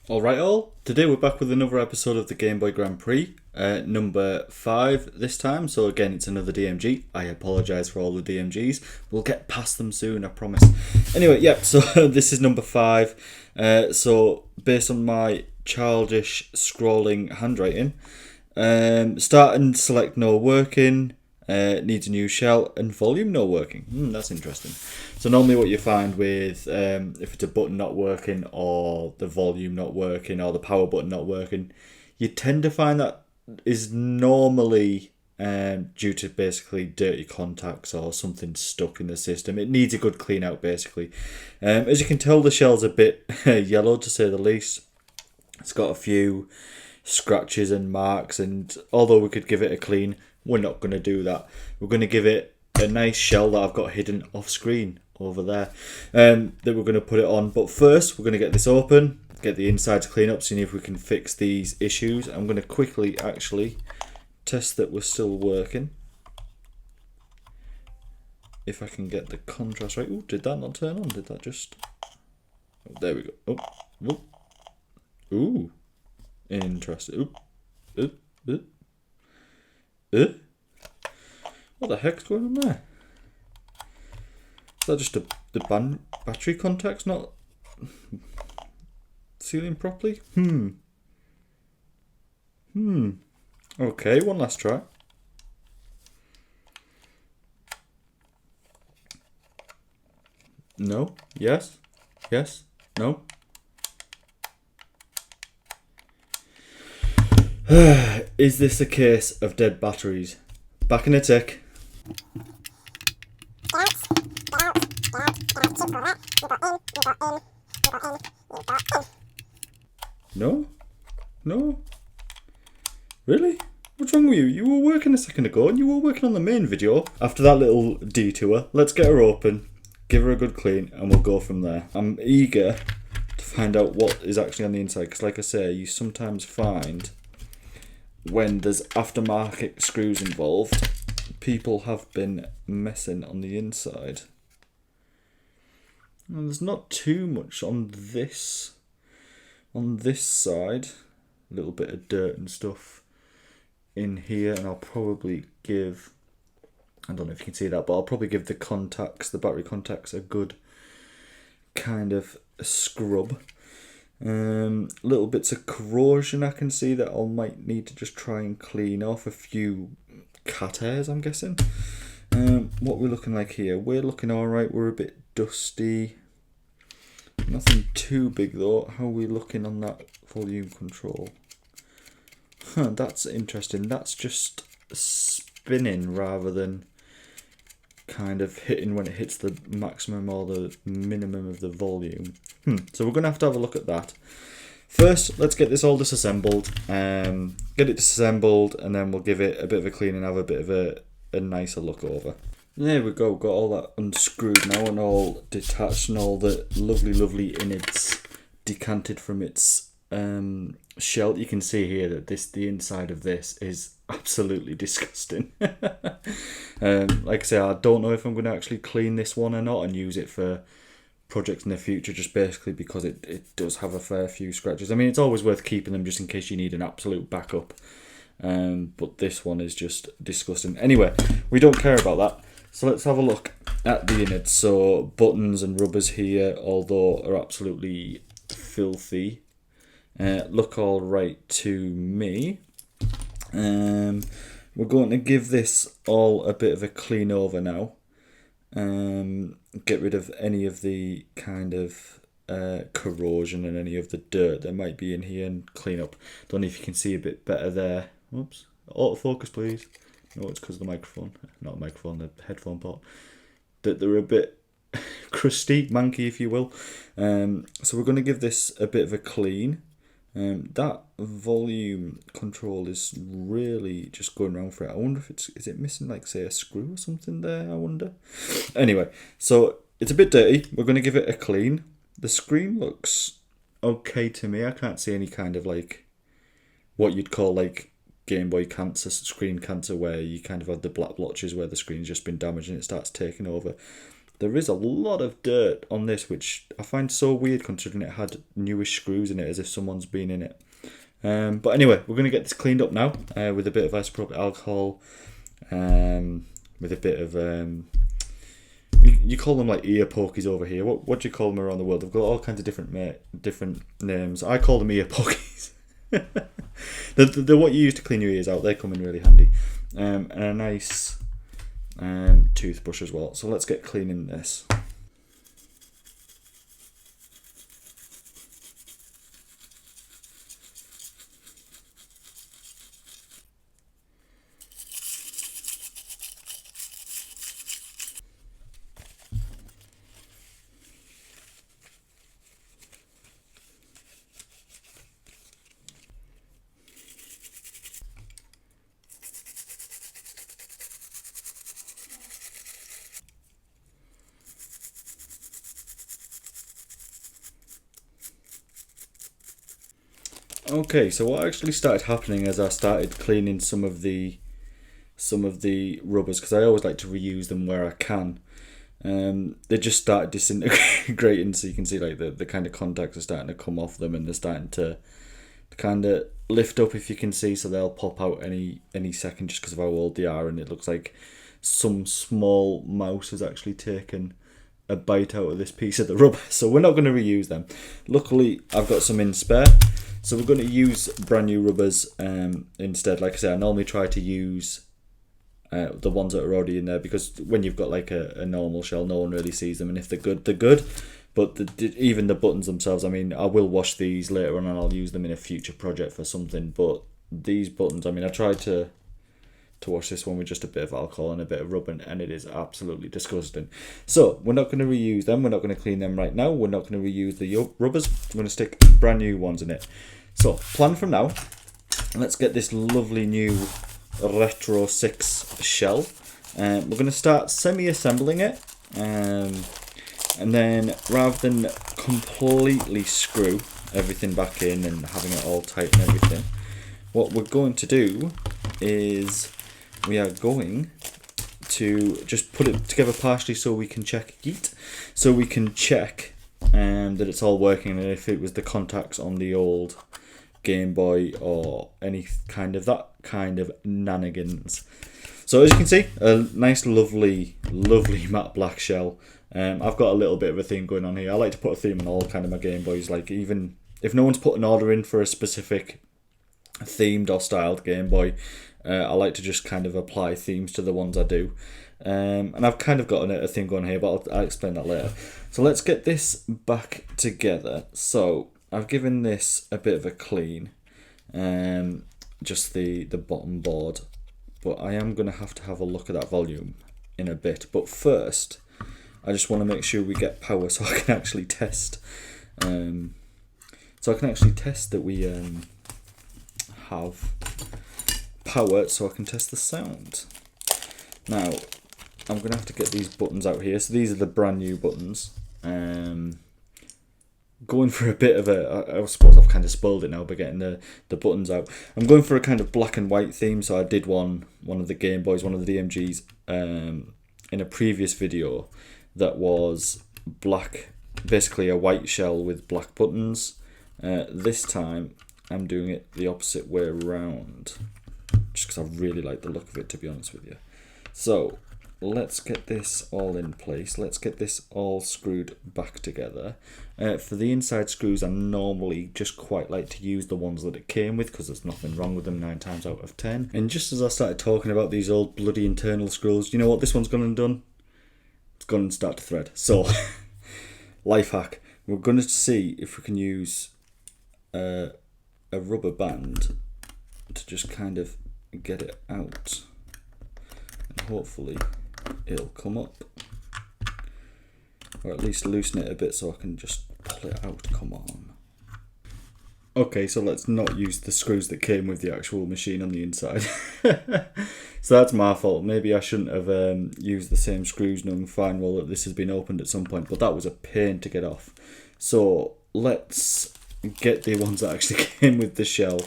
Alright all, today we're back with another episode of the GameBoy Grand Prix, number 5 this time, so again it's another DMG. I apologise for all the DMGs, we'll get past them soon, I promise. Anyway, yeah, so this is number 5, so based on my childish scrolling handwriting, start and select no working, needs a new shell, and volume no working. That's interesting. So normally what you find with if it's a button not working or the volume not working or the power button not working, you tend to find that is normally due to basically dirty contacts or something stuck in the system. It needs a good clean out basically. As you can tell, the shell's a bit yellow to say the least. It's got a few scratches and marks, and although we could give it a clean, we're not going to do that. We're going to give it a nice shell that I've got hidden off screen over there that we're going to put it on. But first we're going to get this open, get the insides clean up, see if we can fix these issues. I'm going to quickly actually test that we're still working, if I can get the contrast right. Oh, did that not turn on? Did that just... Oh, there we go. Oh, ooh, interesting. What the heck's going on there? Is that just the battery contacts not sealing properly? Okay, one last try. No. Yes. Yes. No. Is this a case of dead batteries? Back in a tick. No? No? Really? What's wrong with you? You were working a second ago and you were working on the main video. After that little detour, let's get her open, give her a good clean, and we'll go from there. I'm eager to find out what is actually on the inside, because like I say, you sometimes find when there's aftermarket screws involved, people have been messing on the inside. And there's not too much on this side. A little bit of dirt and stuff in here, and I'll probably give, I don't know if you can see that, but I'll probably give the battery contacts a good kind of scrub. Little bits of corrosion I can see that I might need to just try and clean off. A few cat hairs, I'm guessing. What we're looking like here, we're looking alright. We're a bit dusty, nothing too big though. How are we looking on that volume control? That's interesting. That's just spinning rather than kind of hitting when it hits the maximum or the minimum of the volume. So we're going to have a look at that. First, let's get this all disassembled. Get it disassembled, and then we'll give it a bit of a clean and have a bit of a nicer look over. There we go, got all that unscrewed now and all detached, and all the lovely innards decanted from its shell. You can see here that the inside of this is absolutely disgusting. Like I say, I don't know if I'm going to actually clean this one or not and use it for projects in the future, just basically because it does have a fair few scratches. I mean, it's always worth keeping them just in case you need an absolute backup, but this one is just disgusting. Anyway, we don't care about that, so let's have a look at the innards. So buttons and rubbers here, although are absolutely filthy, look all right to me. We're going to give this all a bit of a clean over now. Get rid of any of the kind of corrosion and any of the dirt that might be in here and clean up. Don't know if you can see a bit better there. Oops. Autofocus please. No, it's because of the microphone. Not the microphone, the headphone port. That they're a bit crusty, manky if you will. So we're going to give this a bit of a clean. That volume control is really just going around for it. I wonder if is it missing, like, say, a screw or something there, I wonder. Anyway, so it's a bit dirty. We're going to give it a clean. The screen looks okay to me. I can't see any kind of, like, what you'd call, like, Game Boy cancer, screen cancer, where you kind of have the black blotches where the screen's just been damaged and it starts taking over. there is a lot of dirt on this, which I find so weird considering it had newish screws in it, as if someone's been in it. But anyway, we're going to get this cleaned up now with a bit of isopropyl alcohol, with a bit of, you call them like ear pokies over here. What do you call them around the world? They've got all kinds of different names. I call them ear pokies. They're what you use to clean your ears out. They come in really handy. And a nice toothbrush as well. So let's get cleaning this. Okay, so what actually started happening as I started cleaning some of the rubbers, because I always like to reuse them where I can. They just started disintegrating, so you can see like the kind of contacts are starting to come off them, and they're starting to kind of lift up, if you can see, so they'll pop out any second just because of how old they are, and it looks like some small mouse has actually taken a bite out of this piece of the rubber, so we're not going to reuse them. Luckily, I've got some in spare. So we're going to use brand new rubbers instead. Like I said, I normally try to use the ones that are already in there, because when you've got like a normal shell, no one really sees them, and if they're good, they're good. But even the buttons themselves, I mean, I will wash these later on and I'll use them in a future project for something. But these buttons, I mean, I tried to wash this one with just a bit of alcohol and a bit of rub, and it is absolutely disgusting. So we're not going to reuse them. We're not going to clean them right now. We're not going to reuse the rubbers. We're going to stick brand new ones in it. So plan from now, let's get this lovely new Retro 6 shell. We're going to start semi-assembling it, and then rather than completely screw everything back in and having it all tight and everything, what we're going to do is we are going to just put it together partially so we can check so we can check that it's all working, and if it was the contacts on the old Game Boy or any kind of that kind of nanigans. So as you can see, a nice lovely matte black shell. I've got a little bit of a theme going on here. I like to put a theme on all kind of my Game Boys, like even if no one's put an order in for a specific themed or styled Game Boy, I like to just kind of apply themes to the ones I do. And I've kind of got a thing going here, but I'll explain that later. So let's get this back together. So I've given this a bit of a clean, just the bottom board, but I am going to have a look at that volume in a bit. But first, I just want to make sure we get power so I can actually test. That we have power, so I can test the sound. Now, I'm going to have to get these buttons out here. So these are the brand new buttons. Going for a bit of I suppose I've kind of spoiled it now by getting the buttons out. I'm going for a kind of black and white theme, so I did one of the Game Boys, one of the DMGs, in a previous video that was black, basically a white shell with black buttons. This time I'm doing it the opposite way around, just because I really like the look of it, to be honest with you. So let's get this all in place. Let's get this all screwed back together. For the inside screws, I normally just quite like to use the ones that it came with, because there's nothing wrong with them 9 times out of 10. And just as I started talking about these old bloody internal screws, you know what this one's gone and done? It's gone and started to thread. So, life hack. We're going to see if we can use a rubber band to just kind of get it out. And hopefully it'll come up, or at least loosen it a bit so I can just pull it out. Come on. Okay, so let's not use the screws that came with the actual machine on the inside. So that's my fault. Maybe I shouldn't have used the same screws, knowing fine well that this has been opened at some point, but that was a pain to get off. So let's get the ones that actually came with the shell,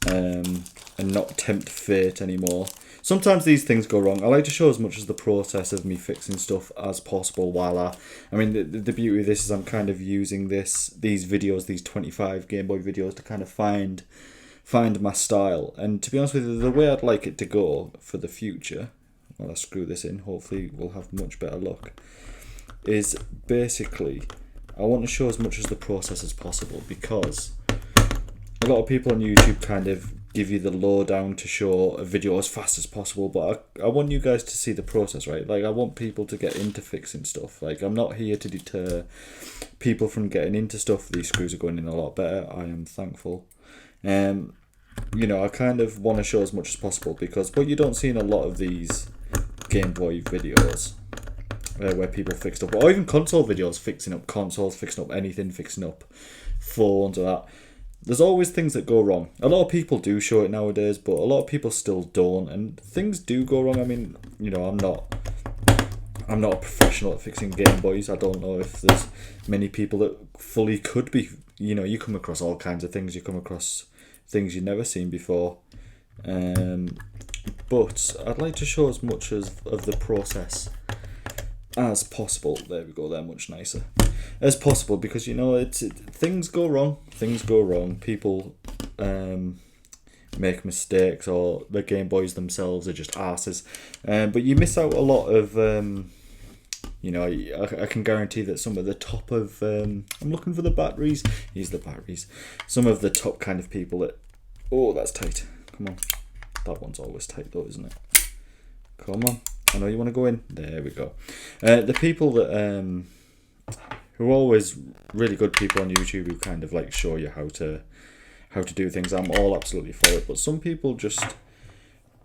and not tempt fate anymore. sometimes these things go wrong. I like to show as much as the process of me fixing stuff as possible while I mean, the beauty of this is I'm kind of using these videos, these 25 Game Boy videos to kind of find my style. And to be honest with you, the way I'd like it to go for the future, well, I screw this in, hopefully we'll have much better luck, is basically I want to show as much as the process as possible, because a lot of people on YouTube kind of give you the lowdown to show a video as fast as possible, but I want you guys to see the process, right? Like, I want people to get into fixing stuff. Like, I'm not here to deter people from getting into stuff. These screws are going in a lot better. I am thankful. You know, I kind of want to show as much as possible, because what you don't see in a lot of these Game Boy videos where people fix stuff, or even console videos, fixing up consoles, fixing up anything, fixing up phones or that, there's always things that go wrong. A lot of people do show it nowadays, but a lot of people still don't, and things do go wrong. I mean, you know, I'm not a professional at fixing Game Boys. I don't know if there's many people that fully could be. You know, you come across all kinds of things. You come across things you've never seen before. But I'd like to show as much of the process as possible. There we go, they're much nicer. As possible, because, you know, things go wrong. Things go wrong. People make mistakes, or the Game Boys themselves are just arses. But you miss out a lot of, you know, I can guarantee that some of the top of, I'm looking for the batteries. Here's the batteries. Some of the top kind of people that, oh, that's tight. Come on. That one's always tight though, isn't it? Come on. I know you want to go in. There we go. The people that, who are always really good people on YouTube who kind of like show you how to do things, I'm all absolutely for it. But some people just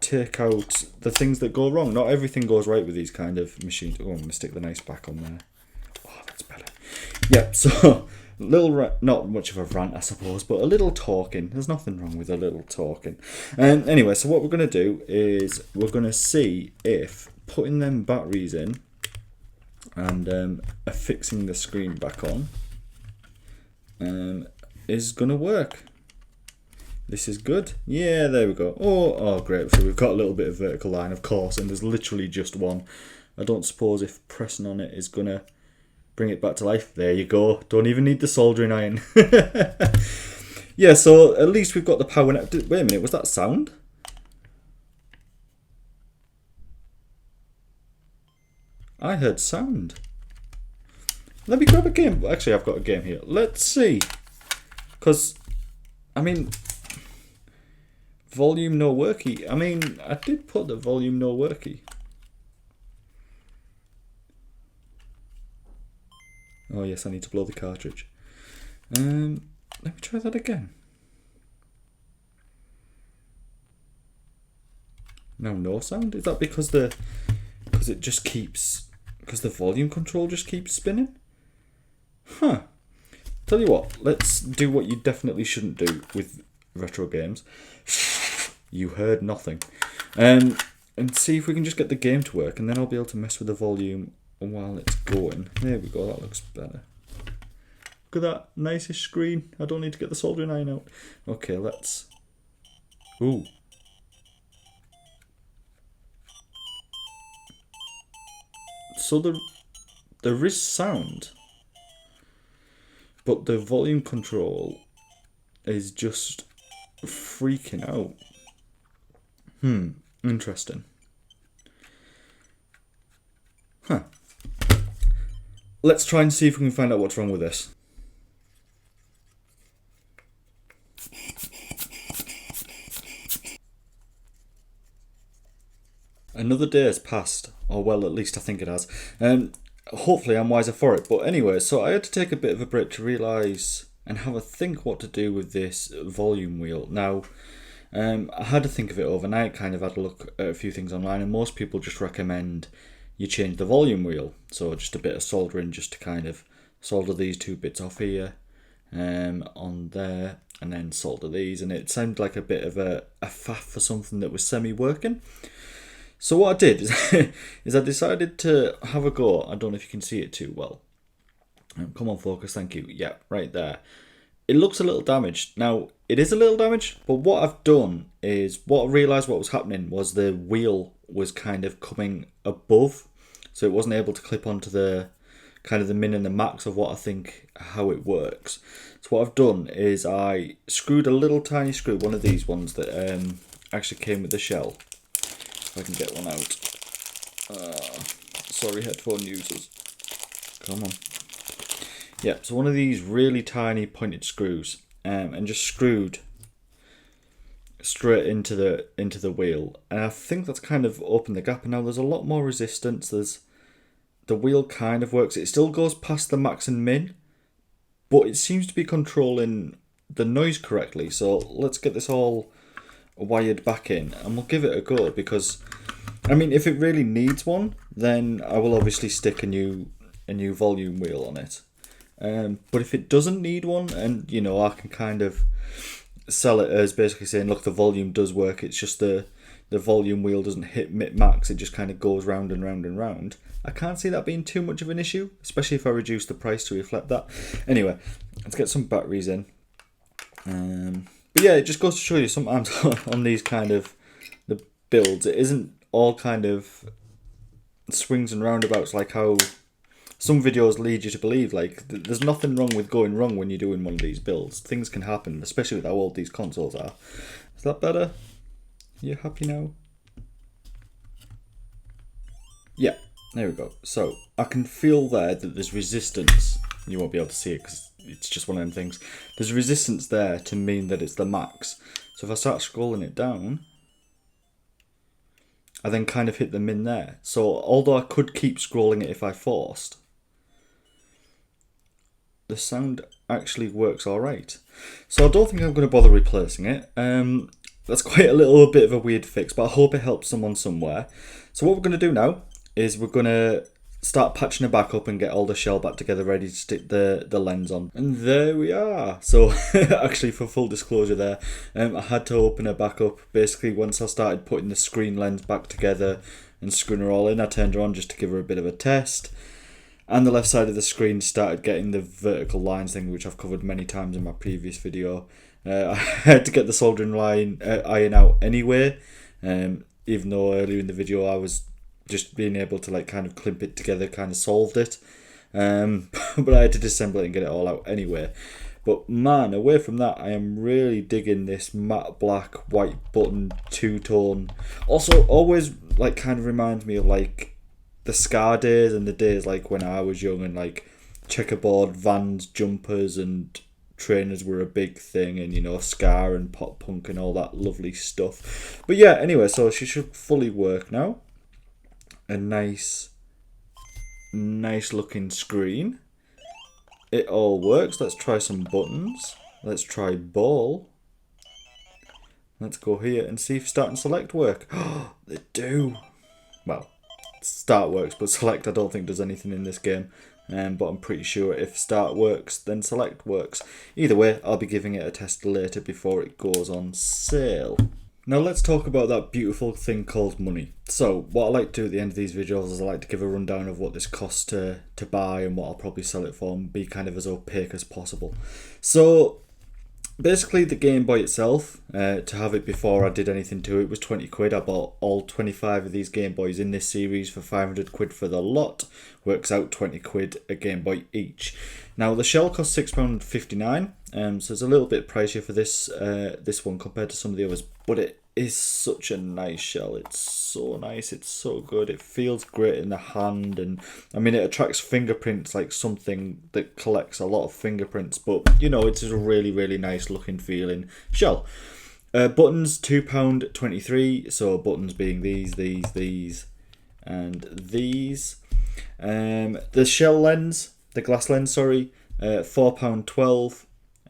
take out the things that go wrong. Not everything goes right with these kind of machines. Oh, I'm going to stick the nice back on there. Oh, that's better. Yeah, so not much of a rant, I suppose, but a little talking. There's nothing wrong with a little talking. Anyway, so what we're going to do is we're going to see if putting them batteries in and fixing the screen back on is going to work. This is good. Yeah, there we go. Oh, great. So we've got a little bit of vertical line, of course, and there's literally just one. I don't suppose if pressing on it is going to bring it back to life. There you go. Don't even need the soldering iron. Yeah, so at least we've got the power now. Wait a minute, was that sound? I heard sound. Let me grab a game. Actually, I've got a game here. Let's see. Because, I mean, volume no worky. I mean, I did put the volume no worky. Oh yes, I need to blow the cartridge. Let me try that again. No sound? Is that because the volume control just keeps spinning? Huh. Tell you what, let's do what you definitely shouldn't do with retro games. You heard nothing. And see if we can just get the game to work, and then I'll be able to mess with the volume while it's going. There we go, that looks better. Look at that, nicest screen. I don't need to get the soldering iron out. Okay, let's... Ooh. So there is sound, but the volume control is just freaking out. Interesting. Huh. Let's try and see if we can find out what's wrong with this. Another day has passed, or well, at least I think it has. Hopefully I'm wiser for it. But anyway, so I had to take a bit of a break to realise and have a think what to do with this volume wheel. Now, I had to think of it overnight, kind of had a look at a few things online, and most people just recommend you change the volume wheel. So just a bit of soldering just to kind of solder these two bits off here, on there, and then solder these. And it sounded like a bit of a faff for something that was semi-working. So what I did is I decided to have a go. I don't know if you can see it too well. Come on, focus, thank you. Yeah, right there. it looks a little damaged. Now, it is a little damaged, but what I've done is, what I realised what was happening was the wheel was kind of coming above, so it wasn't able to clip onto the kind of the min and the max of what I think how it works. So what I've done is I screwed a little tiny screw, one of these ones that actually came with the shell. If I can get one out. Sorry, headphone users. Come on. Yeah, so one of these really tiny pointed screws, and just screwed straight into the wheel, and I think that's kind of opened the gap. And now there's a lot more resistance. The wheel kind of works. It still goes past the max and min, but it seems to be controlling the noise correctly. So let's get this all wired back in, and we'll give it a go. Because, I mean, if it really needs one, then I will obviously stick a new volume wheel on it. But if it doesn't need one, and you know, I can kind of sell it as basically saying, look, the volume does work. It's just the volume wheel doesn't hit max. It just kind of goes round and round and round. I can't see that being too much of an issue, especially if I reduce the price to reflect that. Anyway, let's get some batteries in. But yeah, it just goes to show you sometimes on these kind of the builds, it isn't all kind of swings and roundabouts like how some videos lead you to believe. Like, there's nothing wrong with going wrong when you're doing one of these builds. Things can happen, especially with how old these consoles are. Is that better? You happy now? Yeah, there we go. So I can feel there that there's resistance. You won't be able to see it because it's just one of them things. There's resistance there to mean that it's the max. So if I start scrolling it down, I then kind of hit the min there. So although I could keep scrolling it if I forced, the sound actually works alright. So I don't think I'm going to bother replacing it. That's quite a little bit of a weird fix, but I hope it helps someone somewhere. So what we're going to do now is we're going to start patching it back up and get all the shell back together ready to stick the lens on. And there we are. So actually, for full disclosure there, I had to open it back up. Basically, once I started putting the screen lens back together and screwing her all in, I turned her on just to give her a bit of a test. And the left side of the screen started getting the vertical lines thing, which I've covered many times in my previous video. I had to get the soldering iron out anyway, even though earlier in the video I was just being able to like kind of clip it together, kind of solved it. But I had to disassemble it and get it all out anyway. But man, away from that, I am really digging this matte black white button two-tone. Also, always like kind of reminds me of like the Scar days and the days like when I was young and like checkerboard Vans jumpers and trainers were a big thing, and you know, Scar and pop punk and all that lovely stuff. But yeah, anyway, so she should fully work now. A nice looking screen. It all works. Let's try some buttons. Let's try ball. Let's go here and see if start and select work. Oh, they do. Well, start works, but select I don't think does anything in this game. But I'm pretty sure if start works, then select works. Either way, I'll be giving it a test later before it goes on sale. Now let's talk about that beautiful thing called money. So what I like to do at the end of these videos is I like to give a rundown of what this costs to buy and what I'll probably sell it for, and be kind of as opaque as possible. So basically the Game Boy itself, to have it before I did anything to it, was 20 quid. I bought all 25 of these Game Boys in this series for 500 quid for the lot. Works out 20 quid a Game Boy each. Now the shell costs £6.59, so it's a little bit pricier for this one compared to some of the others, but it is such a nice shell. It's so nice, it's so good, it feels great in the hand, and I mean it attracts fingerprints like something that collects a lot of fingerprints, but you know, it's a really nice looking feeling shell. Buttons £2.23, so buttons being these and these. The shell lens, the glass lens, sorry, £4.12.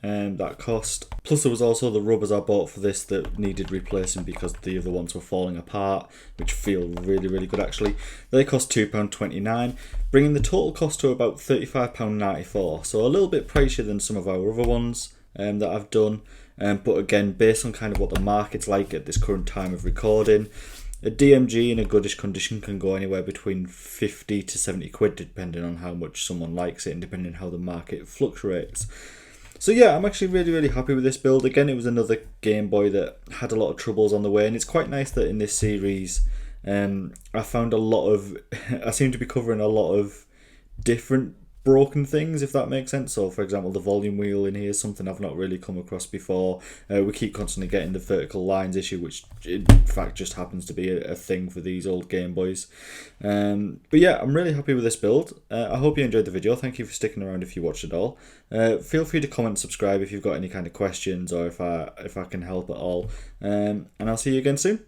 That cost. Plus there was also the rubbers I bought for this that needed replacing because the other ones were falling apart, which feel really good actually. They cost £2.29, bringing the total cost to about £35.94, so a little bit pricier than some of our other ones that I've done, but again, based on kind of what the market's like at this current time of recording, a DMG in a goodish condition can go anywhere between 50 to 70 quid depending on how much someone likes it and depending on how the market fluctuates. So yeah, I'm actually really happy with this build. Again, it was another Game Boy that had a lot of troubles on the way, and it's quite nice that in this series I found a lot of I seem to be covering a lot of different broken things, if that makes sense. So for example, the volume wheel in here is something I've not really come across before. We keep constantly getting the vertical lines issue, which in fact just happens to be a thing for these old Game Boys. But yeah, I'm really happy with this build. I hope you enjoyed the video. Thank you for sticking around if you watched it all. Feel free to comment and subscribe if you've got any kind of questions, or if I can help at all. And I'll see you again soon.